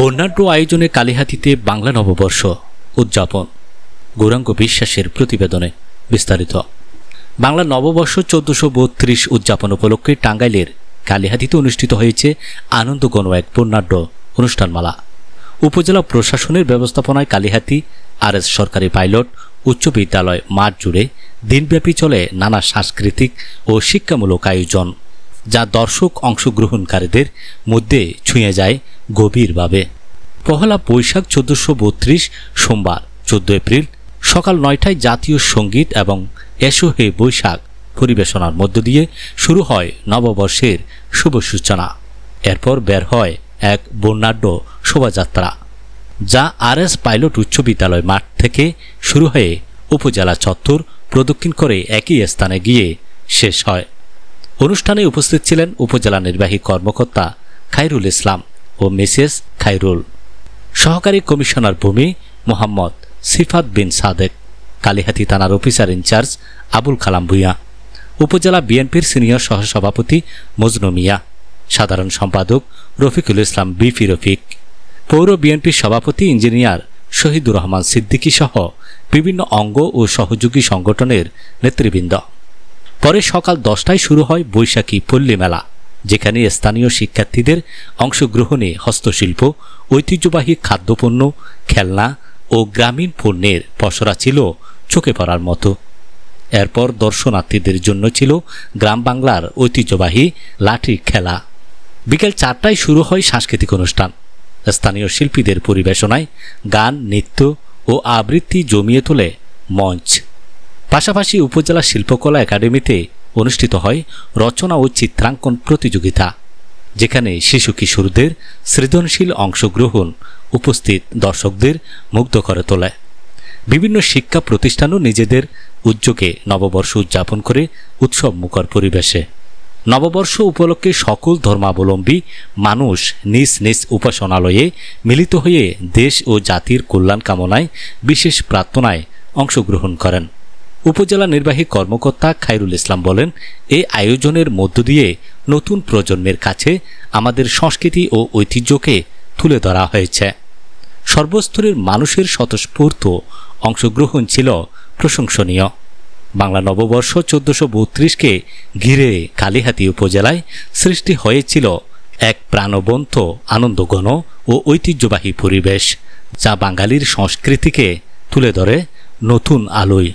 বর্ণাঢ্য আয়োজনে কালিহাতীতে বাংলা নববর্ষ উদযাপন। গৌরাঙ্গ বিশ্বাসের প্রতিবেদনে বিস্তারিত। বাংলা নববর্ষ 1432 উদযাপন উপলক্ষে টাঙ্গাইলের কালিহাতীতে অনুষ্ঠিত হয়েছে আনন্দঘন এক বর্ণাঢ্য অনুষ্ঠানমালা। উপজেলা প্রশাসনের ব্যবস্থাপনায় কালিহাতী আরএস সরকারি পাইলট উচ্চ বিদ্যালয় মাঠ জুড়ে দিনব্যাপী চলে নানা সাংস্কৃতিক ও শিক্ষামূলক আয়োজন, যা দর্শক অংশগ্রহণকারীদের মধ্যে ছুঁয়ে যায় গভীরভাবে। পহেলা বৈশাখ 1432 সোমবার 14 এপ্রিল সকাল 9টায় জাতীয় সঙ্গীত এবং এসো হে বৈশাখ পরিবেশনার মধ্য দিয়ে শুরু হয় নববর্ষের শুভ সূচনা। এরপর বের হয় এক বর্ণাঢ্য শোভাযাত্রা, যা আরএস পাইলট উচ্চ বিদ্যালয় মাঠ থেকে শুরু হয়ে উপজেলা চত্বর প্রদক্ষিণ করে একই স্থানে গিয়ে শেষ হয়। অনুষ্ঠানে উপস্থিত ছিলেন উপজেলা নির্বাহী কর্মকর্তা খায়রুল ইসলাম ও মিসেস খায়রুল, সহকারী কমিশনার ভূমি মোহাম্মদ সিফাত বিন সাদেক, কালিহাতী থানার অফিসার ইনচার্জ আবুল কালাম ভূঁইয়া, উপজেলা বিএনপির সিনিয়র সহসভাপতি মজনু মিয়া, সাধারণ সম্পাদক রফিকুল ইসলাম বিপি রফিক, পৌর বিএনপির সভাপতি ইঞ্জিনিয়ার শহীদুর রহমান সিদ্দিকী সহ বিভিন্ন অঙ্গ ও সহযোগী সংগঠনের নেতৃবৃন্দ। পরে সকাল 10টায় শুরু হয় বৈশাখী পল্লী মেলা, যেখানে স্থানীয় শিক্ষার্থীদের অংশগ্রহণে হস্তশিল্প, ঐতিহ্যবাহী খাদ্যপণ্য, খেলনা ও গ্রামীণ পণ্যের পসরা ছিল চোখে পড়ার মতো। এরপর দর্শনার্থীদের জন্য ছিল গ্রাম বাংলার ঐতিহ্যবাহী লাঠি খেলা। বিকেল 4টায় শুরু হয় সাংস্কৃতিক অনুষ্ঠান। স্থানীয় শিল্পীদের পরিবেশনায় গান, নৃত্য ও আবৃত্তি জমিয়ে তোলে মঞ্চ। পাশাপাশি উপজেলা শিল্পকলা একাডেমিতে অনুষ্ঠিত হয় রচনা ও চিত্রাঙ্কন প্রতিযোগিতা, যেখানে শিশু কিশোরদের সৃজনশীল অংশগ্রহণ উপস্থিত দর্শকদের মুগ্ধ করে তোলে। বিভিন্ন শিক্ষা প্রতিষ্ঠানও নিজেদের উদ্যোগে নববর্ষ উদযাপন করে উৎসব মুখর পরিবেশে। নববর্ষ উপলক্ষে সকল ধর্মাবলম্বী মানুষ নিজ নিজ উপাসনালয়ে মিলিত হয়ে দেশ ও জাতির কল্যাণ কামনায় বিশেষ প্রার্থনায় অংশগ্রহণ করেন। উপজেলা নির্বাহী কর্মকর্তা খায়রুল ইসলাম বলেন, এই আয়োজনের মধ্য দিয়ে নতুন প্রজন্মের কাছে আমাদের সংস্কৃতি ও ঐতিহ্যকে তুলে ধরা হয়েছে। সর্বস্তরের মানুষের স্বতঃস্ফূর্ত অংশগ্রহণ ছিল প্রশংসনীয়। বাংলা নববর্ষ 1432কে ঘিরে কালিহাতী উপজেলায় সৃষ্টি হয়েছিল এক প্রাণবন্ত, আনন্দঘন ও ঐতিহ্যবাহী পরিবেশ, যা বাঙালির সংস্কৃতিকে তুলে ধরে নতুন আলোয়।